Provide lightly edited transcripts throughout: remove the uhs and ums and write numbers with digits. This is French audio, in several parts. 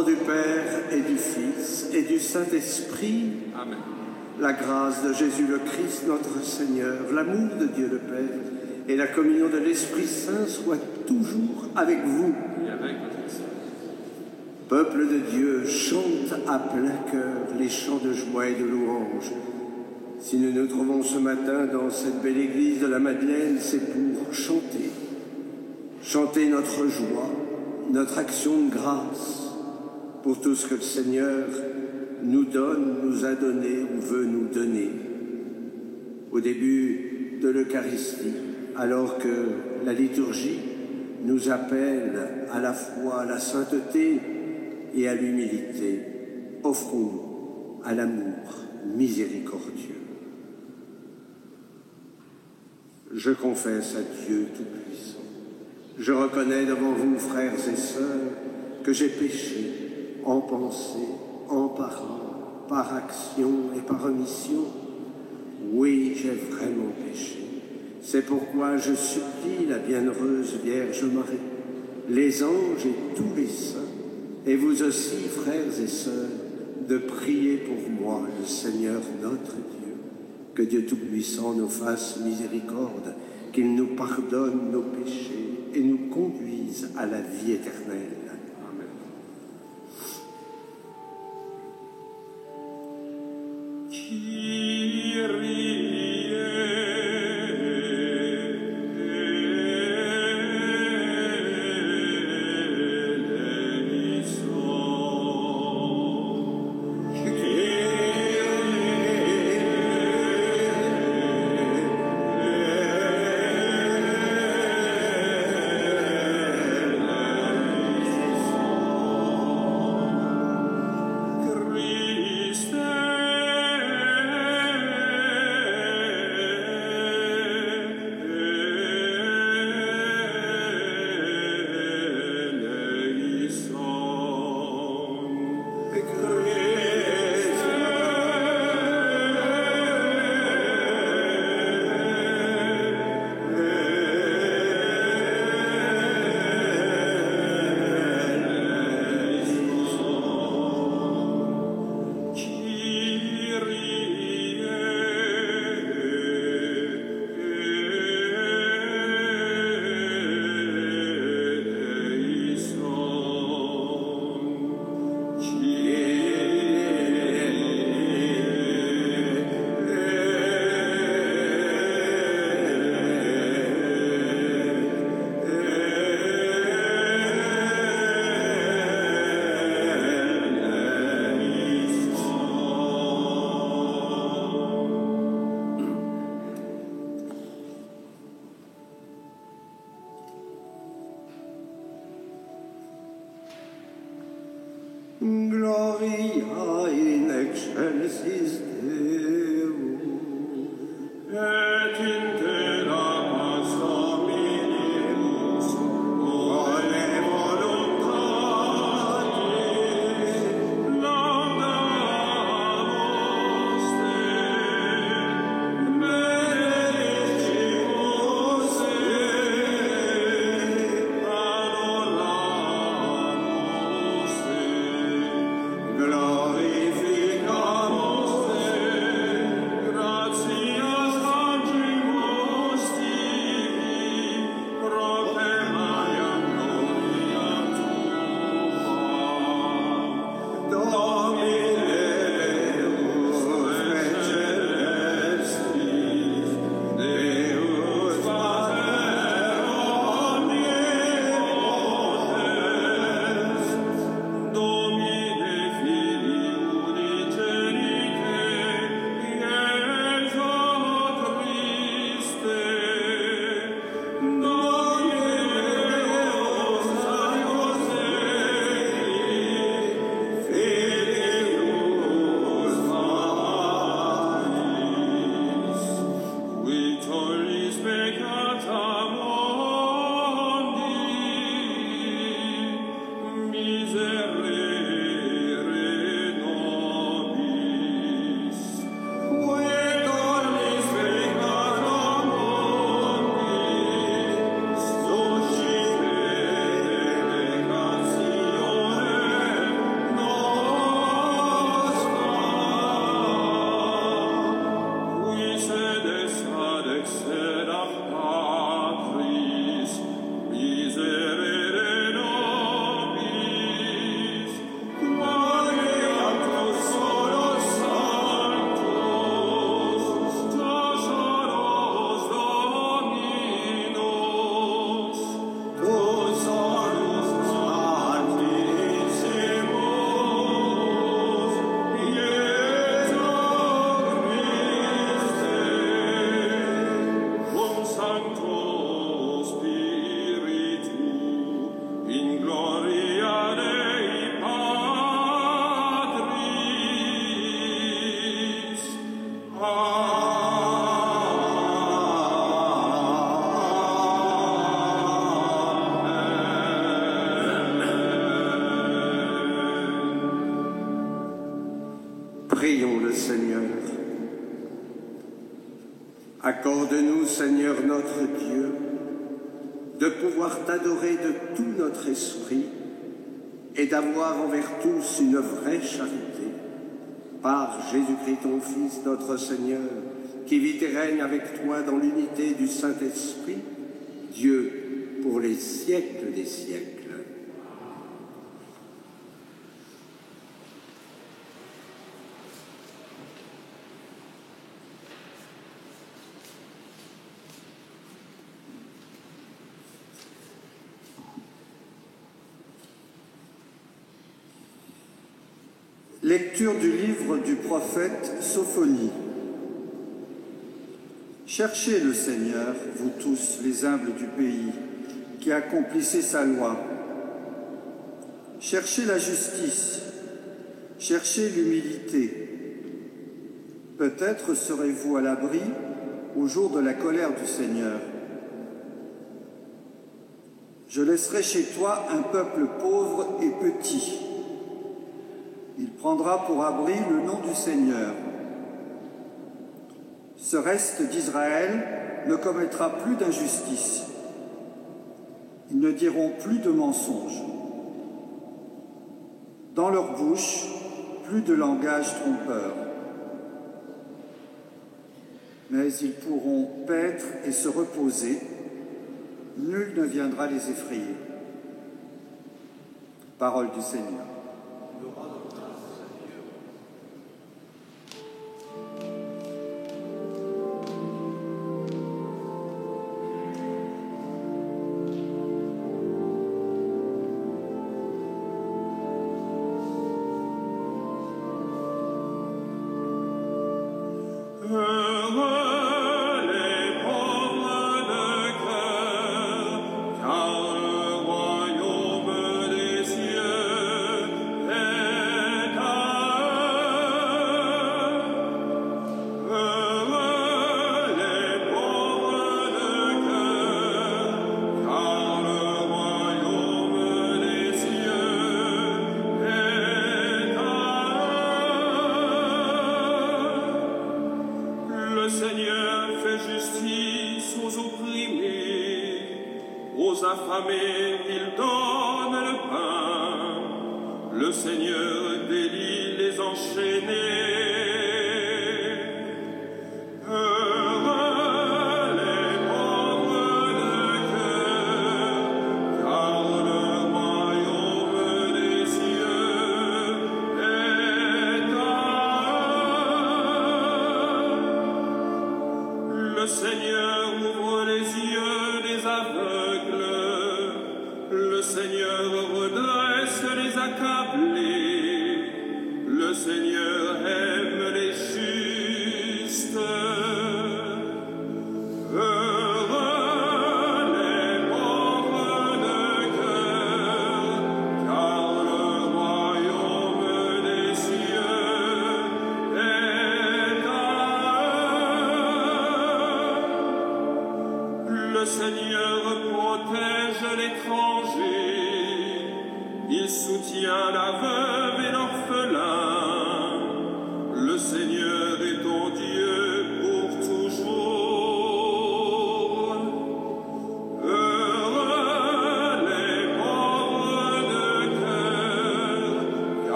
nom du Père et du Fils et du Saint-Esprit, Amen. la grâce de Jésus le Christ, notre Seigneur, l'amour de Dieu le Père et la communion de l'Esprit Saint soient toujours avec vous. Et avec votre esprit. Peuple de Dieu, chante à plein cœur les chants de joie et de louange. Si nous nous trouvons ce matin dans cette belle église de la Madeleine, c'est pour chanter. Chanter notre joie, notre action de grâce pour tout ce que le Seigneur nous donne, nous a donné ou veut nous donner. Au début de l'Eucharistie, alors que la liturgie nous appelle à la foi, à la sainteté et à l'humilité, offrons à l'amour miséricordieux. Je confesse à Dieu Tout-Puissant. Je reconnais devant vous, frères et sœurs, que j'ai péché en pensée, en parole, par action et par omission. Oui, j'ai vraiment péché. C'est pourquoi je supplie la bienheureuse Vierge Marie, les anges et tous les saints, et vous aussi, frères et sœurs, de prier pour moi, le Seigneur notre Dieu. Que Dieu Tout-Puissant nous fasse miséricorde, qu'il nous pardonne nos péchés et nous conduise à la vie éternelle. Amen. Christe Prions le Seigneur. Accorde-nous, Seigneur notre Dieu, de pouvoir t'adorer de tout notre esprit et d'avoir envers tous une vraie charité. Par Jésus-Christ, ton Fils, notre Seigneur, qui vit et règne avec toi dans l'unité du Saint-Esprit, Dieu pour les siècles des siècles. Lecture du livre du prophète Sophonie. Cherchez le Seigneur, vous tous les humbles du pays, qui accomplissez sa loi. Cherchez la justice, cherchez l'humilité. Peut-être serez-vous à l'abri au jour de la colère du Seigneur. Je laisserai chez toi un peuple pauvre et petit. Il prendra pour abri le nom du Seigneur. Ce reste d'Israël ne commettra plus d'injustice. Ils ne diront plus de mensonges. Dans leur bouche, plus de langage trompeur. Mais ils pourront paître et se reposer. Nul ne viendra les effrayer. Parole du Seigneur.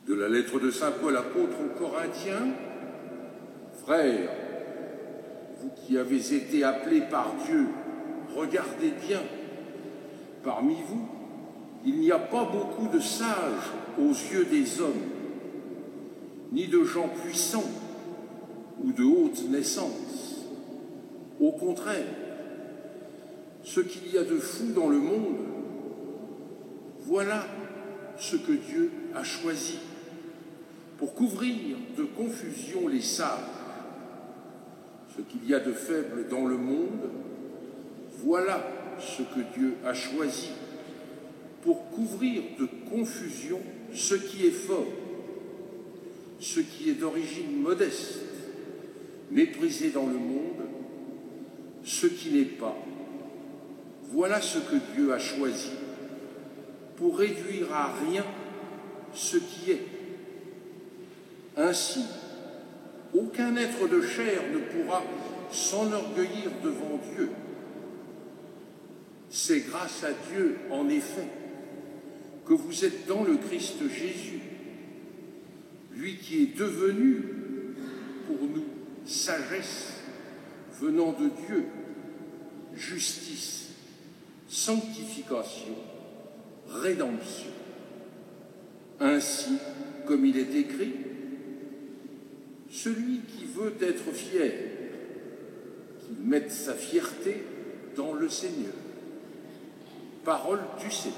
De la lettre de saint Paul apôtre aux Corinthiens, frères, vous qui avez été appelés par Dieu, regardez bien, parmi vous, il n'y a pas beaucoup de sages aux yeux des hommes, ni de gens puissants ou de haute naissance. Au contraire, ce qu'il y a de fou dans le monde, voilà ce que Dieu a choisi pour couvrir de confusion les sages. ce qu'il y a de faible dans le monde, voilà ce que Dieu a choisi pour couvrir de confusion ce qui est fort, ce qui est d'origine modeste, méprisé dans le monde, ce qui n'est pas. Voilà ce que Dieu a choisi pour réduire à rien ce qui est. Ainsi, aucun être de chair ne pourra s'enorgueillir devant Dieu. C'est grâce à Dieu, en effet, que vous êtes dans le Christ Jésus, lui qui est devenu pour nous sagesse venant de Dieu, justice, sanctification, rédemption. Ainsi, comme il est écrit, celui qui veut être fier, qu'il mette sa fierté dans le Seigneur. Parole du Seigneur.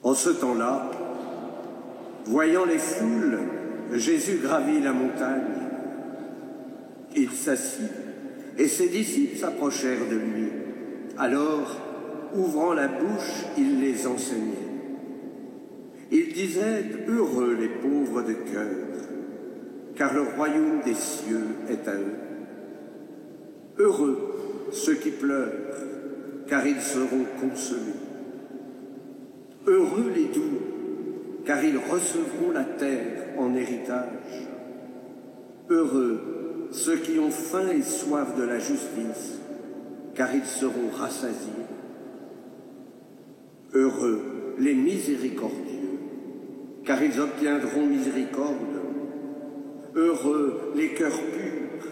En ce temps-là, voyant les foules, Jésus gravit la montagne. Il s'assit, et ses disciples s'approchèrent de lui. Alors, ouvrant la bouche, il les enseignait. Il disait « Heureux les pauvres de cœur, car le royaume des cieux est à eux. Heureux ceux qui pleurent, car ils seront consolés. Heureux les doux, car ils recevront la terre en héritage. Heureux ceux qui ont faim et soif de la justice, car ils seront rassasiés. Heureux les miséricordieux, car ils obtiendront miséricorde. Heureux les cœurs purs,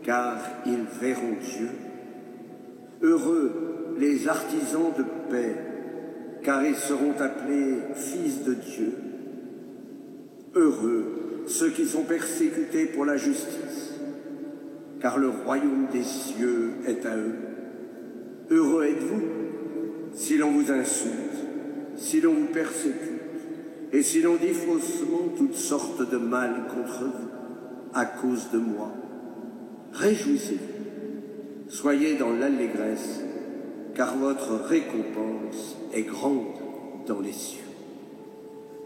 car ils verront Dieu. Heureux les artisans de paix, car ils seront appelés fils de Dieu. Heureux ceux qui sont persécutés pour la justice, car le royaume des cieux est à eux. Heureux êtes-vous si l'on vous insulte, si l'on vous persécute, et si l'on dit faussement toutes sortes de mal contre vous, à cause de moi. Réjouissez-vous, soyez dans l'allégresse, car votre récompense est grande dans les cieux.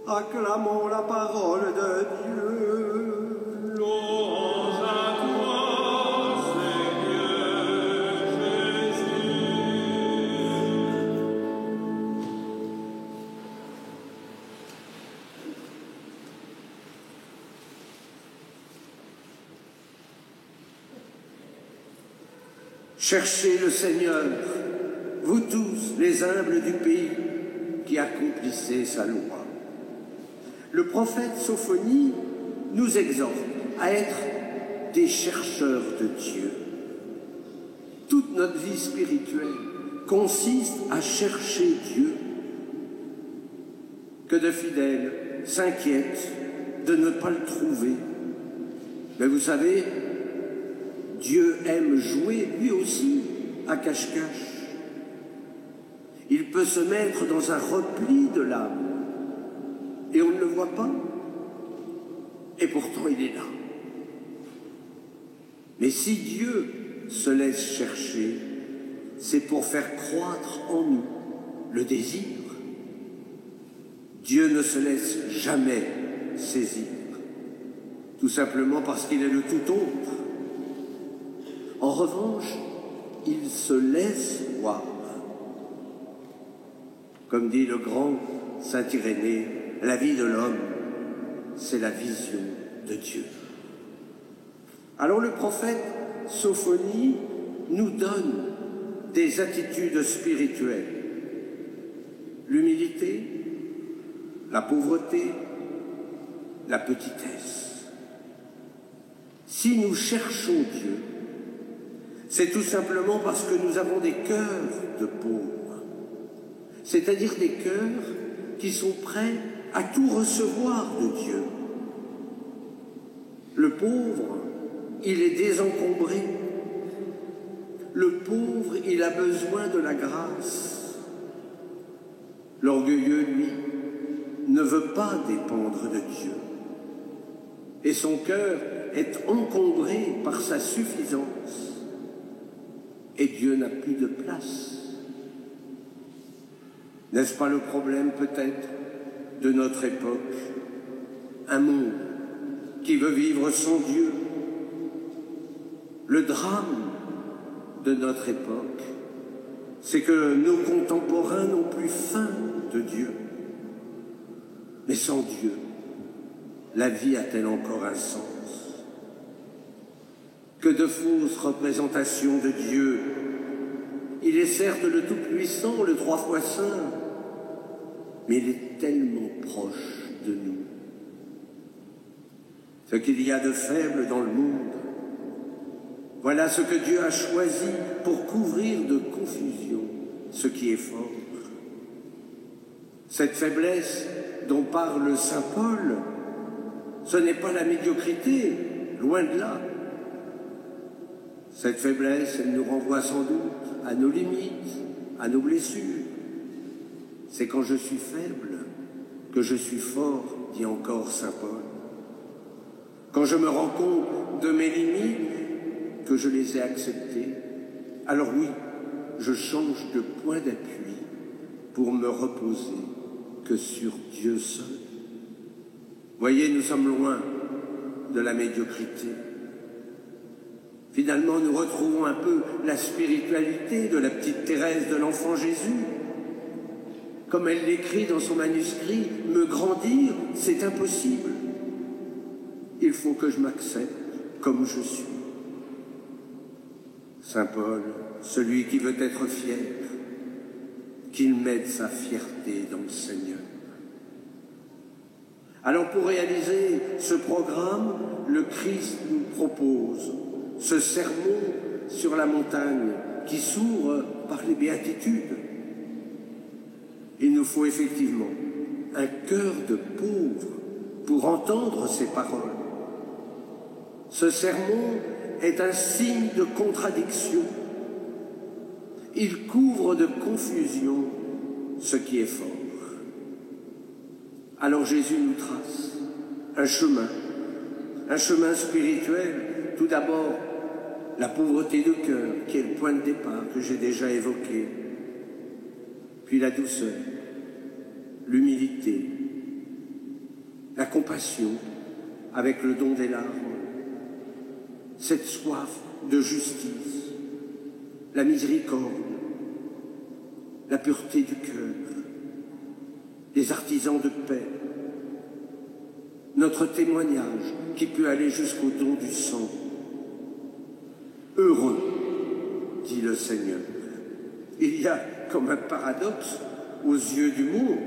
Acclamons la parole de Dieu. Louange à toi, Seigneur Jésus. Cherchez le Seigneur, vous tous, les humbles du pays, qui accomplissez sa loi. Le prophète Sophonie nous exhorte à être des chercheurs de Dieu. Toute notre vie spirituelle consiste à chercher Dieu, que de fidèles s'inquiètent de ne pas le trouver. Mais vous savez, Dieu aime jouer lui aussi à cache-cache. Il peut se mettre dans un repli de l'âme et on ne le voit pas. Et pourtant il est là. Mais si Dieu se laisse chercher, c'est pour faire croître en nous le désir. Dieu ne se laisse jamais saisir, tout simplement parce qu'il est le tout autre. En revanche, il se laisse voir. Comme dit le grand saint Irénée, la vie de l'homme, c'est la vision de Dieu. Alors le prophète Sophonie nous donne des attitudes spirituelles. L'humilité, la pauvreté, la petitesse. Si nous cherchons Dieu, c'est tout simplement parce que nous avons des cœurs de pauvres, c'est-à-dire des cœurs qui sont prêts à tout recevoir de Dieu. Le pauvre, il est désencombré. Le pauvre, il a besoin de la grâce. L'orgueilleux, lui, ne veut pas dépendre de Dieu. Et son cœur est encombré par sa suffisance. Et Dieu n'a plus de place. N'est-ce pas le problème peut-être de notre époque? Un monde qui veut vivre sans Dieu. Le drame de notre époque, c'est que nos contemporains n'ont plus faim de Dieu. Mais sans Dieu, la vie a-t-elle encore un sens? Que de fausses représentations de Dieu. Il est certes le Tout-Puissant, le 3 fois Saint, mais il est tellement proche de nous. Ce qu'il y a de faible dans le monde, voilà ce que Dieu a choisi pour couvrir de confusion ce qui est fort. Cette faiblesse dont parle saint Paul, ce n'est pas la médiocrité, loin de là. Cette faiblesse, elle nous renvoie sans doute à nos limites, à nos blessures. C'est quand je suis faible que je suis fort, dit encore saint Paul. Quand je me rends compte de mes limites, que je les ai acceptées, alors oui, je change de point d'appui pour me reposer que sur Dieu seul. Voyez, nous sommes loin de la médiocrité. Finalement, nous retrouvons un peu la spiritualité de la petite Thérèse de l'Enfant Jésus. Comme elle l'écrit dans son manuscrit, « Me grandir, c'est impossible. Il faut que je m'accepte comme je suis. » Saint Paul, celui qui veut être fier, qu'il mette sa fierté dans le Seigneur. Alors pour réaliser ce programme, le Christ nous propose ce sermon sur la montagne qui s'ouvre par les béatitudes. Il nous faut effectivement un cœur de pauvre pour entendre ces paroles. Ce sermon est un signe de contradiction. Il couvre de confusion ce qui est fort. Alors Jésus nous trace un chemin spirituel. Tout d'abord, la pauvreté de cœur, qui est le point de départ que j'ai déjà évoqué. Puis la douceur, l'humilité, la compassion avec le don des larmes, cette soif de justice, la miséricorde, la pureté du cœur, les artisans de paix, notre témoignage qui peut aller jusqu'au don du sang. Heureux, dit le Seigneur. Il y a comme un paradoxe aux yeux du monde,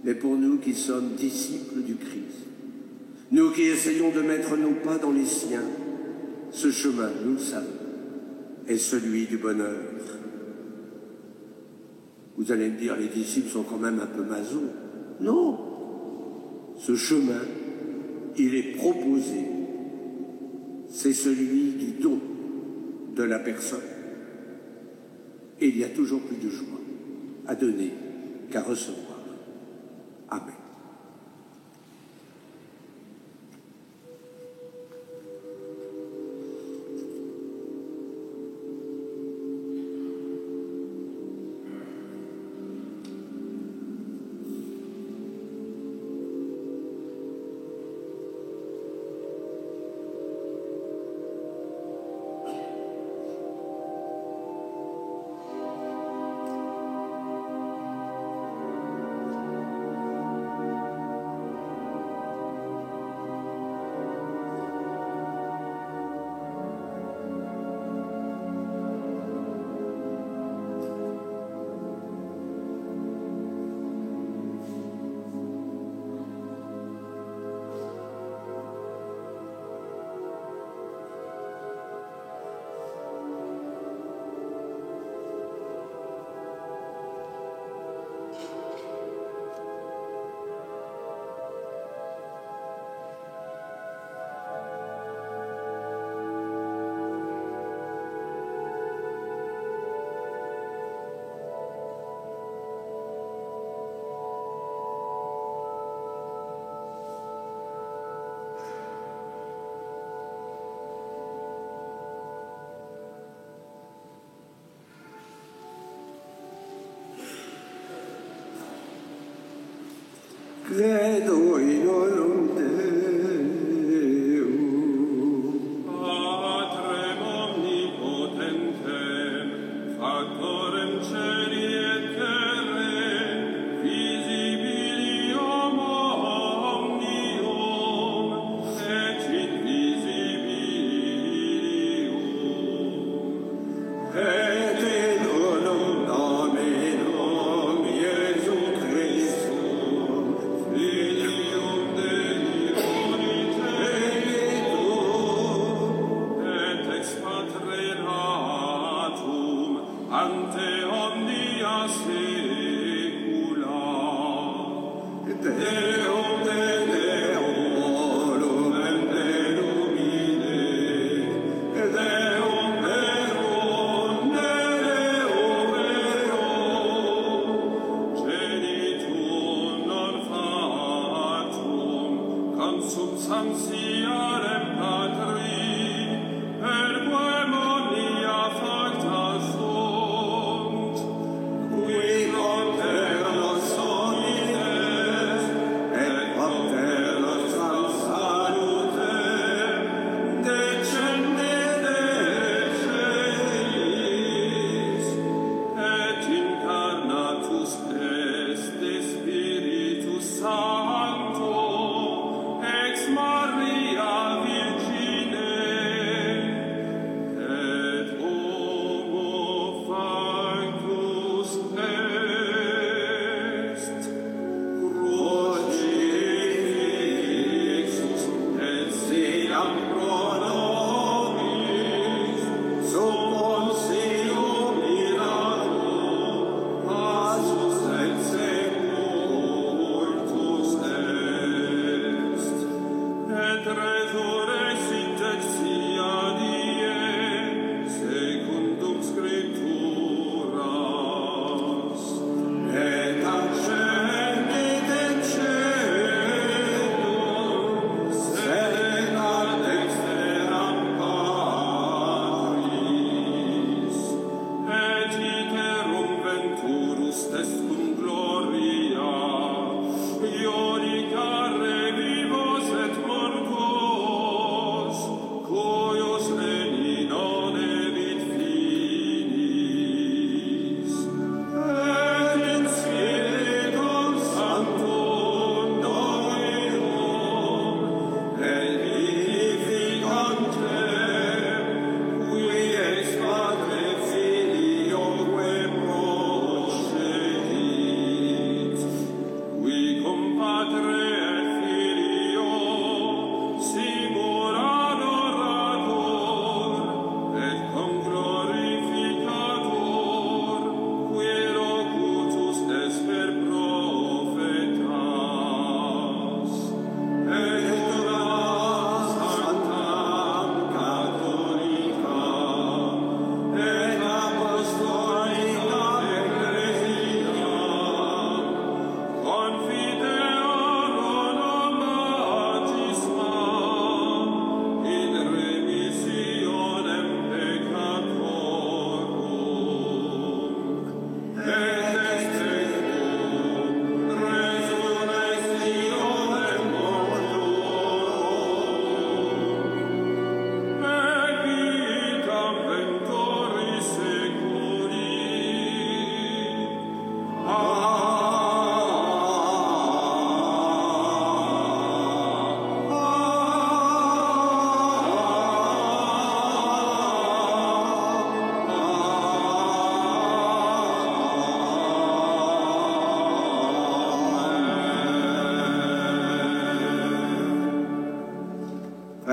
mais pour nous qui sommes disciples du Christ, nous qui essayons de mettre nos pas dans les siens, ce chemin, nous le savons, est celui du bonheur. Vous allez me dire, les disciples sont quand même un peu masos. Non. Ce chemin, il est proposé. C'est celui du don de la personne. Et il y a toujours plus de joie à donner qu'à recevoir. Amen. Credo in olum Deum, Patrem omnipotentem, factorem celi et terrae, visibilium omnium, et invisibilium. et in olum Dominum Iesu Christum, Filium Dei unicetum, et ex Patre natum, ante omnia saecula. Deum de Deorum et Deum ide, et Deum verum de Deum verum, Genitum non fatum, consubstantialem Patri, per quem omnia facta sunt, qui propter nos homines, et propter nostram salutem, descendere celis, et incarnatus est de Spiritus Sancto, ex Maria Virgine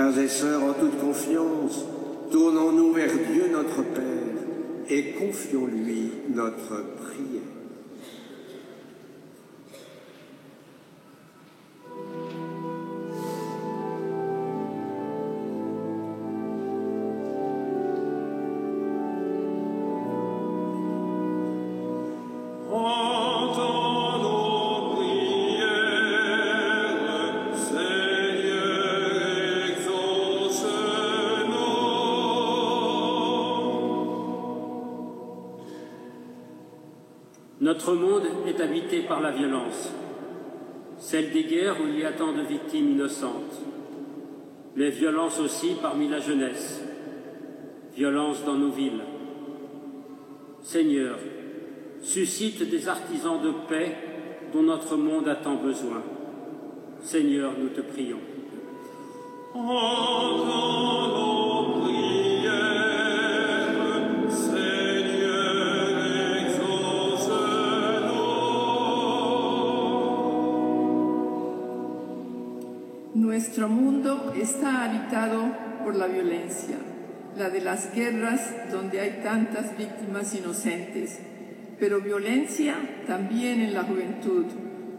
Frères et sœurs, en toute confiance, tournons-nous vers Dieu notre Père et confions-lui notre prière. Notre monde est habité par la violence, celle des guerres où il y a tant de victimes innocentes, mais violence aussi parmi la jeunesse, violence dans nos villes. Seigneur, suscite des artisans de paix dont notre monde a tant besoin. Seigneur, nous te prions. Nuestro mundo está habitado por la violencia, la de las guerras donde hay tantas víctimas inocentes, pero violencia también en la juventud,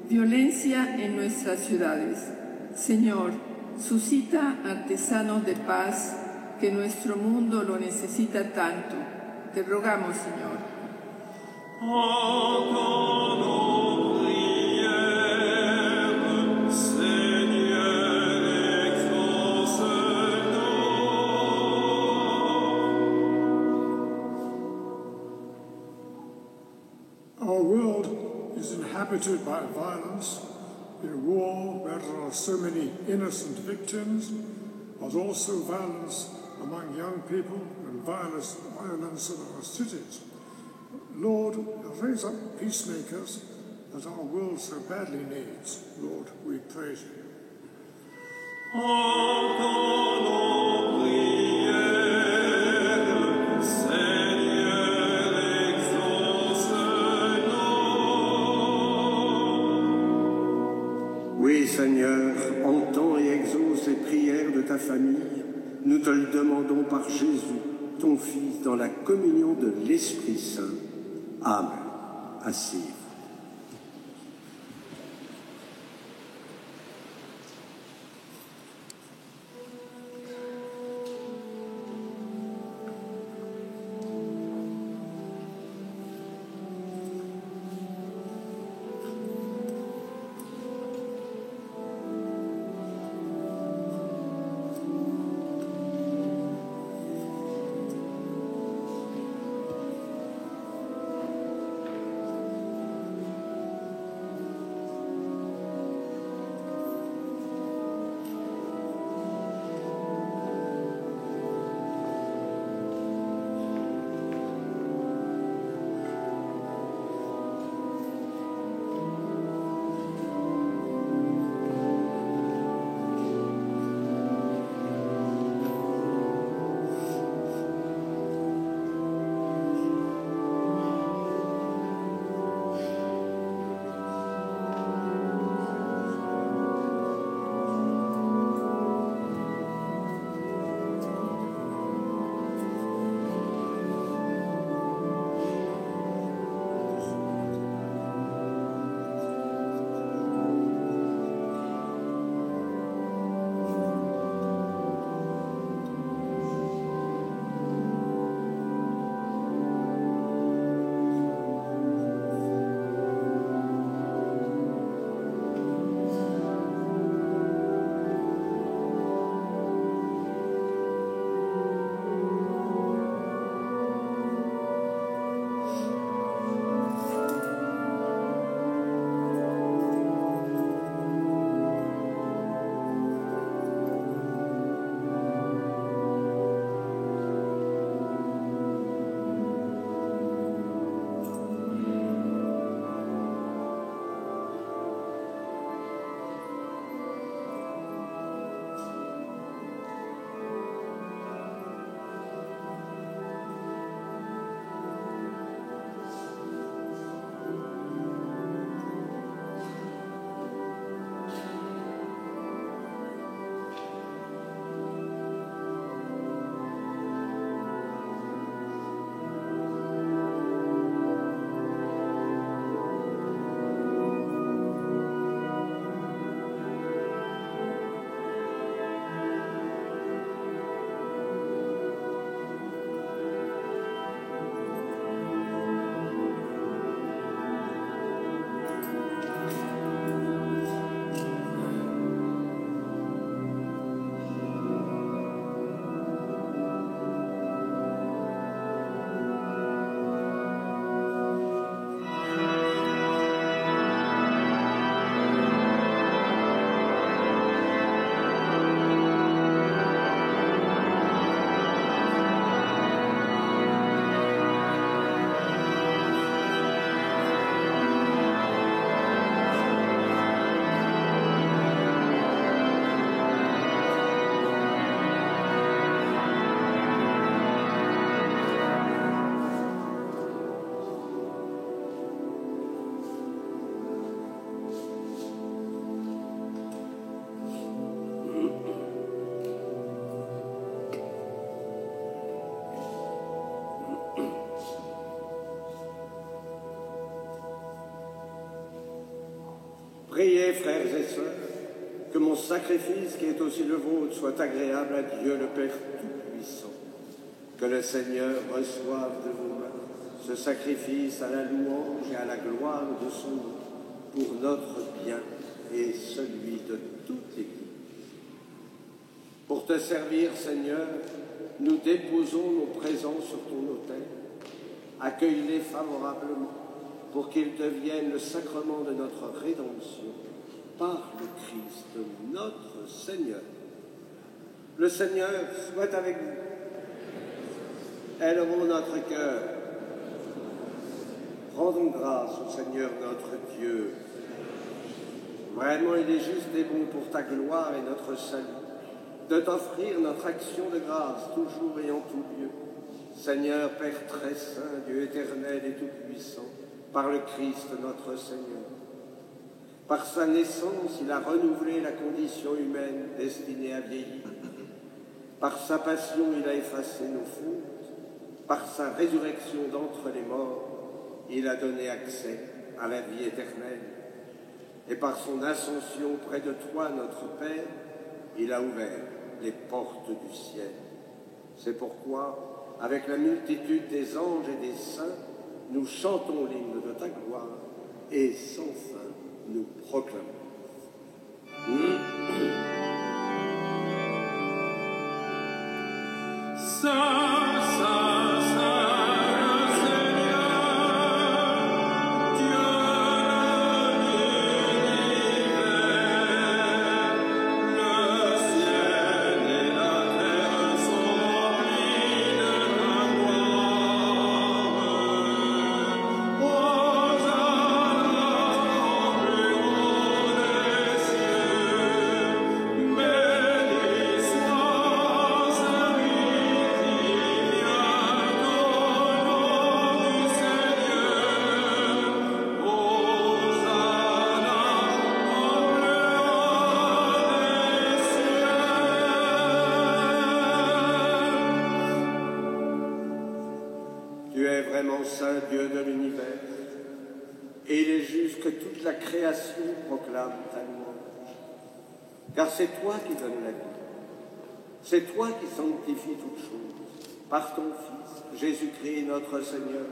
violencia en nuestras ciudades. Señor, suscita artesanos de paz, que nuestro mundo lo necesita tanto. Te rogamos, Señor. Our world is inhabited by violence. In war, where there are so many innocent victims, but also violence among young people and violence in our cities. Lord, raise up peacemakers that our world so badly needs. Lord, we praise you. Oui, Seigneur, entends et exauce les prières de ta famille. Nous te le demandons par Jésus, ton Fils, dans la communion de l'Esprit Saint. Amen. Asseyez-vous. frères et sœurs, que mon sacrifice qui est aussi le vôtre soit agréable à Dieu le Père Tout-Puissant. Que le Seigneur reçoive de vos mains ce sacrifice à la louange et à la gloire de son nom, pour notre bien et celui de toute l'Église. Pour te servir, Seigneur, nous déposons nos présents sur ton autel. Accueille-les favorablement pour qu'ils deviennent le sacrement de notre rédemption par le Christ, notre Seigneur. Le Seigneur soit avec vous. Élevons notre cœur. Rendons grâce au Seigneur notre Dieu. Vraiment, il est juste et bon pour ta gloire et notre salut de t'offrir notre action de grâce toujours et en tout lieu. Seigneur, Père très saint, Dieu éternel et tout-puissant, par le Christ notre Seigneur. Par sa naissance, il a renouvelé la condition humaine destinée à vieillir. Par sa passion, il a effacé nos fautes. Par sa résurrection d'entre les morts, il a donné accès à la vie éternelle. Et par son ascension près de toi, notre Père, il a ouvert les portes du ciel. C'est pourquoi, avec la multitude des anges et des saints, nous chantons l'hymne de ta gloire et sans fin nous proclamons. Saint Dieu de l'univers, et il est juste que toute la création proclame ta louange. Car c'est toi qui donnes la vie, c'est toi qui sanctifies toutes choses, par ton Fils, Jésus-Christ notre Seigneur,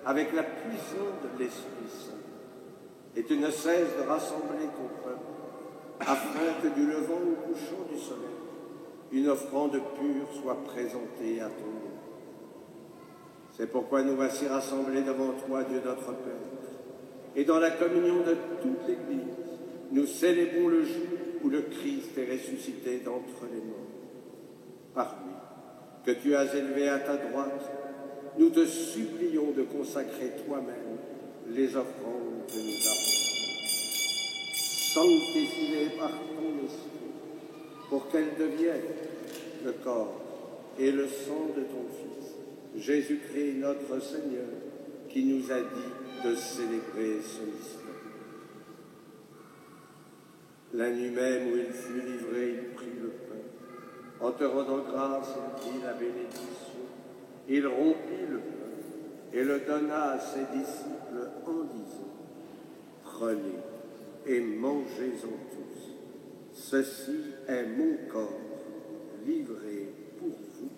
avec la puissance de l'Esprit Saint. Et tu ne cesses de rassembler ton peuple, afin que du levant au couchant du soleil, une offrande pure soit présentée à ton nom. C'est pourquoi nous voici rassemblés devant toi, Dieu notre Père. Et dans la communion de toute l'Église, nous célébrons le jour où le Christ est ressuscité d'entre les morts. Par lui, que tu as élevé à ta droite, nous te supplions de consacrer toi-même les offrandes que nous avons. Sanctifie-les par ton esprit, pour qu'elles deviennent le corps et le sang de ton Fils, Jésus-Christ notre Seigneur, qui nous a dit de célébrer ce mystère. La nuit même où il fut livré, il prit le pain. En te rendant grâce, il dit la bénédiction. Il rompit le pain et le donna à ses disciples en disant : Prenez et mangez-en tous. Ceci est mon corps livré pour vous.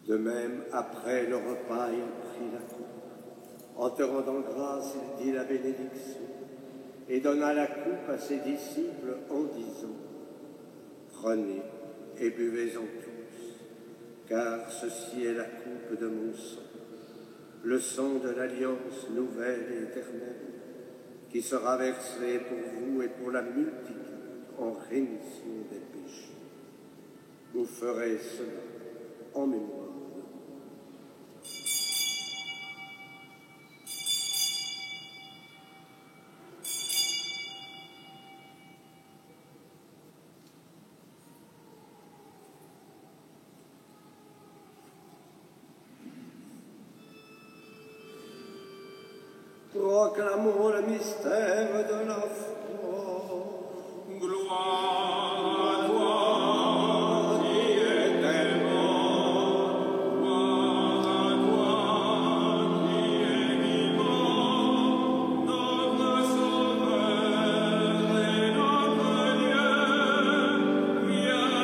De même, après le repas, il prit la coupe. En te rendant grâce, il dit la bénédiction et donna la coupe à ses disciples en disant : Prenez et buvez-en tous, car ceci est la coupe de mon sang, le sang de l'alliance nouvelle et éternelle, qui sera versé pour vous et pour la multitude en rémission des péchés. Vous ferez cela en mémoire. Proclamons le mystère de la foi. Gloire à toi qui es mort, gloire à toi qui es vivant, notre Sauveur et notre Dieu, viens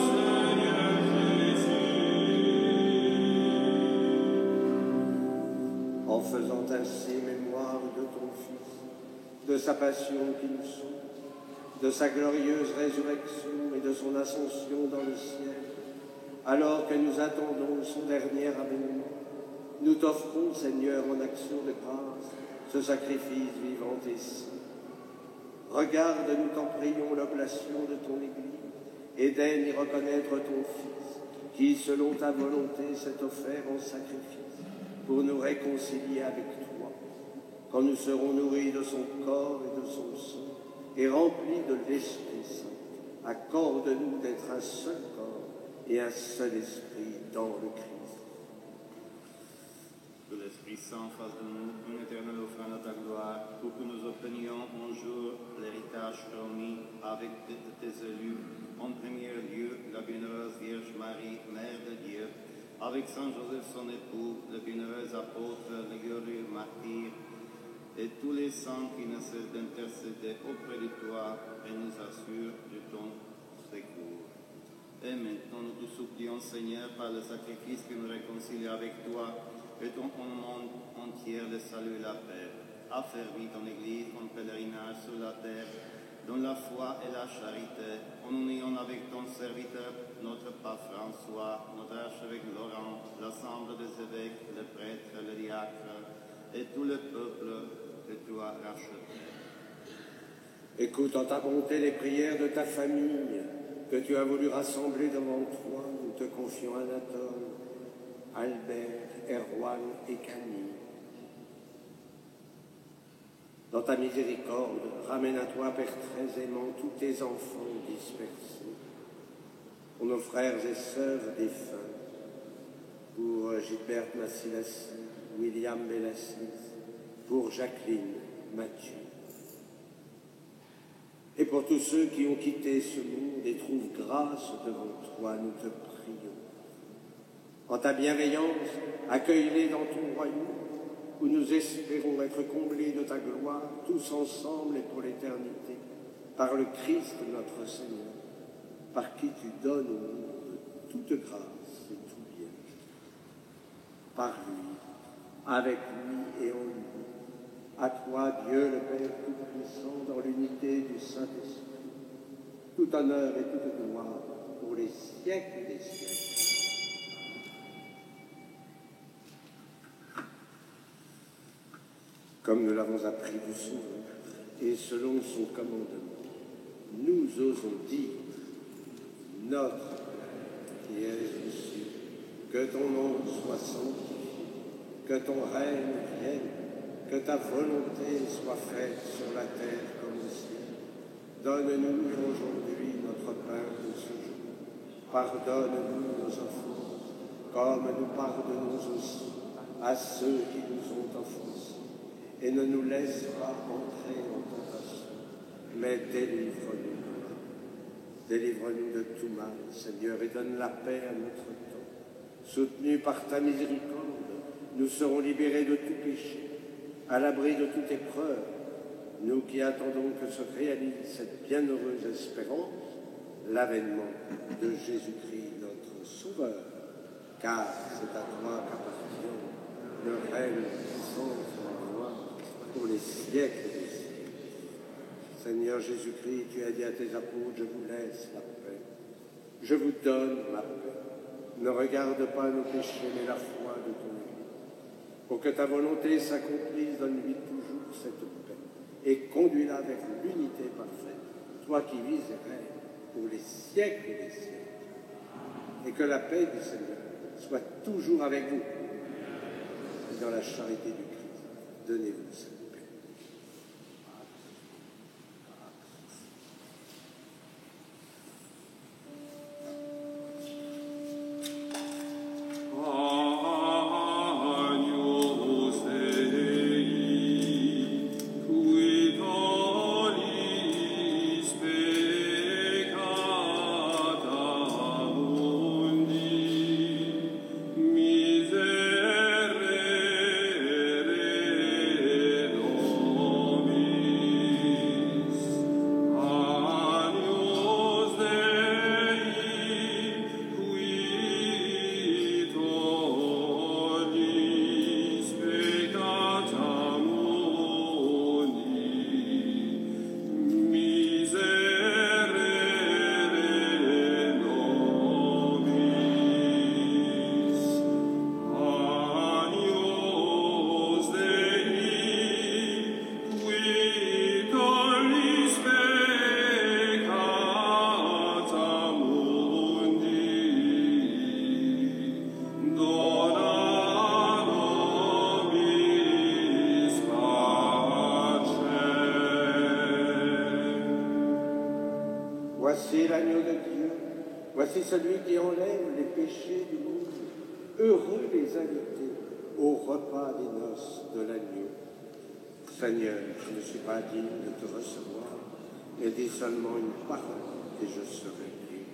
Seigneur Jésus. En faisant ainsi mémoire de ton Fils, de sa passion qui nous sauve, de sa glorieuse résurrection et de son ascension dans le ciel, alors que nous attendons son dernier avènement, nous t'offrons, Seigneur, en action de grâce, ce sacrifice vivant et saint. Regarde, nous t'en prions, l'oblation de ton Église, et daigne y reconnaître ton Fils, qui, selon ta volonté, s'est offert en sacrifice, pour nous réconcilier avec toi, quand nous serons nourris de son corps et de son sang, et remplis de l'Esprit Saint. Accorde-nous d'être un seul corps et un seul esprit dans le Christ. Que l'Esprit Saint fasse de nous une éternelle offrande à ta gloire, pour que nous obtenions un jour l'héritage promis avec tes élus, en premier lieu la bienheureuse Vierge Marie, Mère de Dieu, avec Saint Joseph son époux, le bienheureux apôtre, le glorieux martyr, et tous les saints qui ne cessent d'intercéder auprès de toi et nous assurent de ton secours. Et maintenant, nous te supplions, Seigneur, par le sacrifice qui nous réconcilie avec toi, et ton monde entier le salut et la paix. Affermis ton Église en pèlerinage sur la terre, dans la foi et la charité, en union avec ton serviteur, notre pape François, notre archevêque Laurent, l'ensemble des évêques, les prêtres, les diacres, et tout le peuple que tu as racheté. Écoute en ta bonté les prières de ta famille que tu as voulu rassembler devant toi. Nous te confions Anatole, Albert, Erwan et Camille. Dans ta miséricorde, ramène à toi, Père très aimant, tous tes enfants dispersés, pour nos frères et sœurs défunts, pour Gilberte Massilassi, William Bellassis, pour Jacqueline Mathieu. Et pour tous ceux qui ont quitté ce monde et trouvent grâce devant toi, nous te prions. En ta bienveillance, accueille-les dans ton royaume, où nous espérons être comblés de ta gloire, tous ensemble et pour l'éternité, par le Christ notre Seigneur, par qui tu donnes au monde toute grâce et tout bien. Par lui, avec lui et en lui, à toi, Dieu le Père Tout-Puissant, dans l'unité du Saint-Esprit, tout honneur et toute gloire pour les siècles des siècles. Comme nous l'avons appris du Sauveur, et selon son commandement, nous osons dire, notre Père qui es aux cieux, que ton nom soit sanctifié, que ton règne vienne, que ta volonté soit faite sur la terre comme au ciel. Donne-nous aujourd'hui notre pain de ce jour. Pardonne-nous nos offenses, comme nous pardonnons aussi à ceux qui nous ont offensés. Et ne nous laisse pas entrer en tentation, mais délivre-nous du mal. Délivre-nous de tout mal, Seigneur, et donne la paix à notre temps. Soutenus par ta miséricorde, nous serons libérés de tout péché, à l'abri de toute épreuve, nous qui attendons que se réalise cette bienheureuse espérance, l'avènement de Jésus-Christ notre Sauveur, car c'est à toi qu'appartient le règne, la puissance et la gloire pour les siècles des siècles. Seigneur Jésus-Christ, tu as dit à tes apôtres, je vous laisse la paix, je vous donne ma paix. Ne regarde pas nos péchés, mais la foi de ton Église. Pour que ta volonté s'accomplisse, donne-lui toujours cette paix et conduis-la vers l'unité parfaite, toi qui vis et règnes pour les siècles des siècles. Et que la paix du Seigneur soit toujours avec vous. Et dans la charité du Christ, donnez-vous cette paix. Agnus Dei Voici l'agneau de Dieu, voici celui qui enlève les péchés du monde. Heureux les invités au repas des noces de l'agneau. Seigneur, je ne suis pas digne de te recevoir, mais dis seulement une parole et je serai guéri.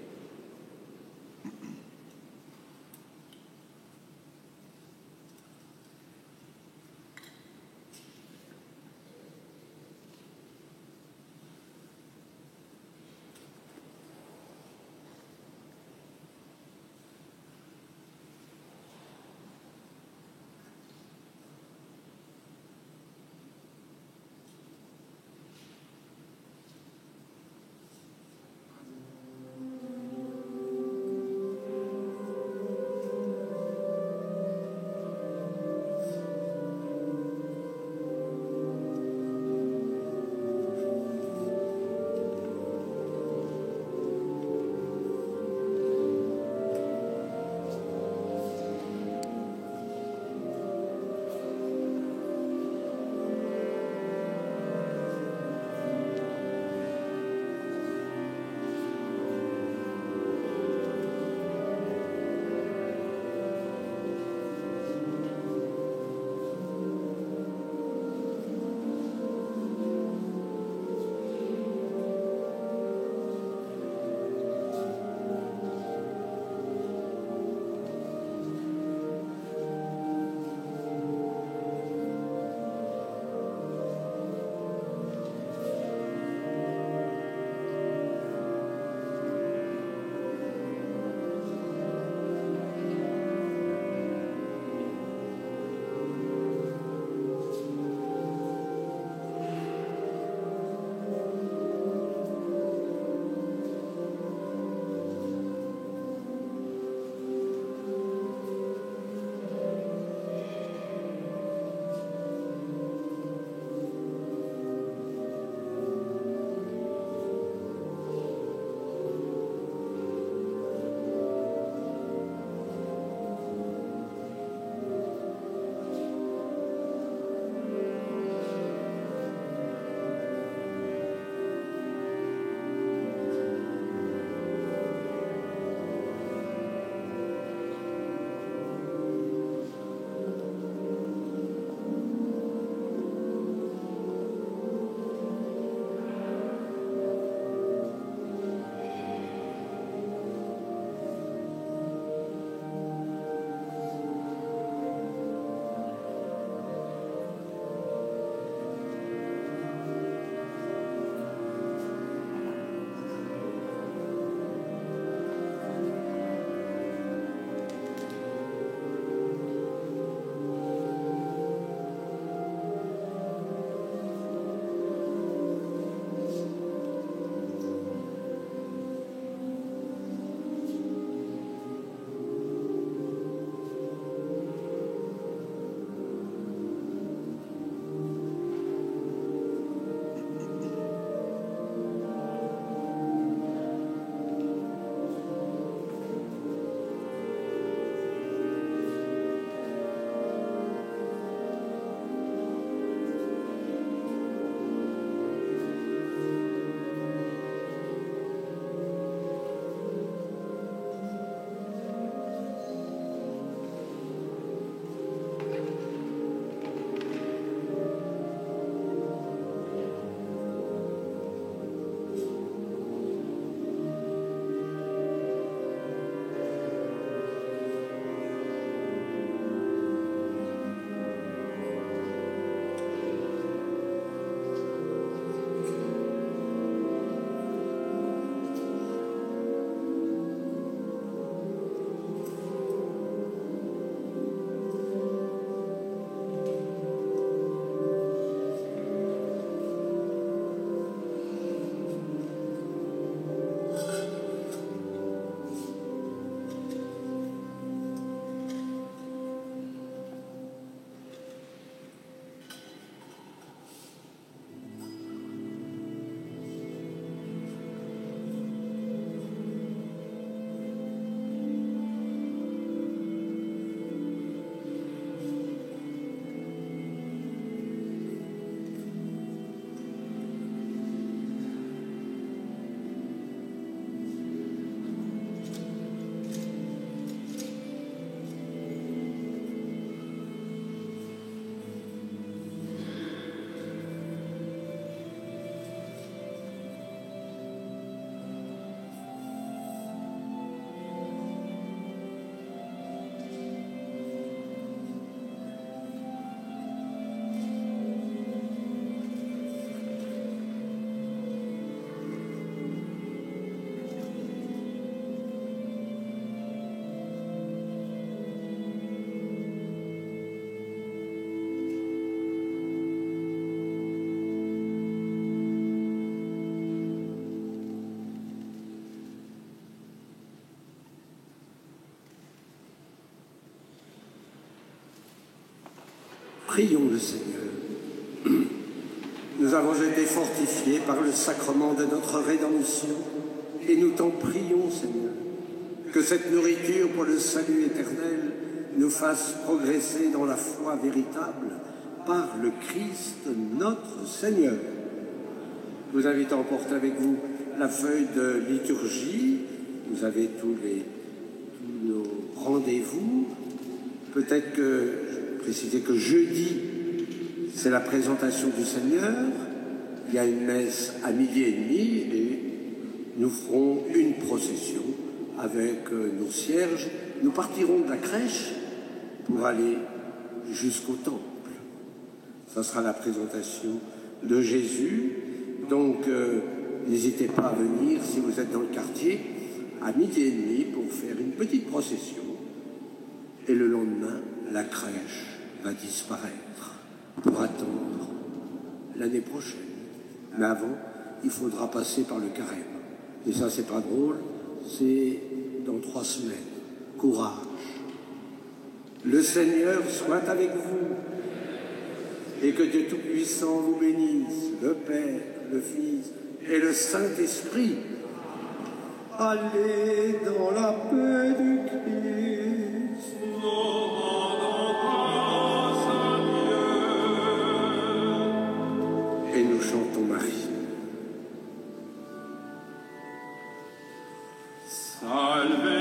Prions le Seigneur. Nous avons été fortifiés par le sacrement de notre rédemption et nous t'en prions, Seigneur, que cette nourriture pour le salut éternel nous fasse progresser dans la foi véritable par le Christ notre Seigneur. Je vous invite à emporter avec vous la feuille de liturgie. Vous avez tous nos rendez-vous. Peut-être que, je précisais que jeudi, c'est la présentation du Seigneur. Il y a une messe à 12h30 et nous ferons une procession avec nos cierges. Nous partirons de la crèche pour aller jusqu'au temple. Ça sera la présentation de Jésus. Donc, n'hésitez pas à venir, si vous êtes dans le quartier, à 12h30 pour faire une petite procession. Et le lendemain, la crèche va disparaître pour attendre l'année prochaine. Mais avant, il faudra passer par le carême. Et ça, c'est pas drôle, c'est dans 3 semaines. Courage. Le Seigneur soit avec vous. Et que Dieu Tout-Puissant vous bénisse, le Père, le Fils et le Saint-Esprit. Allez dans la paix du Christ. Et nous chantons Marie. Salve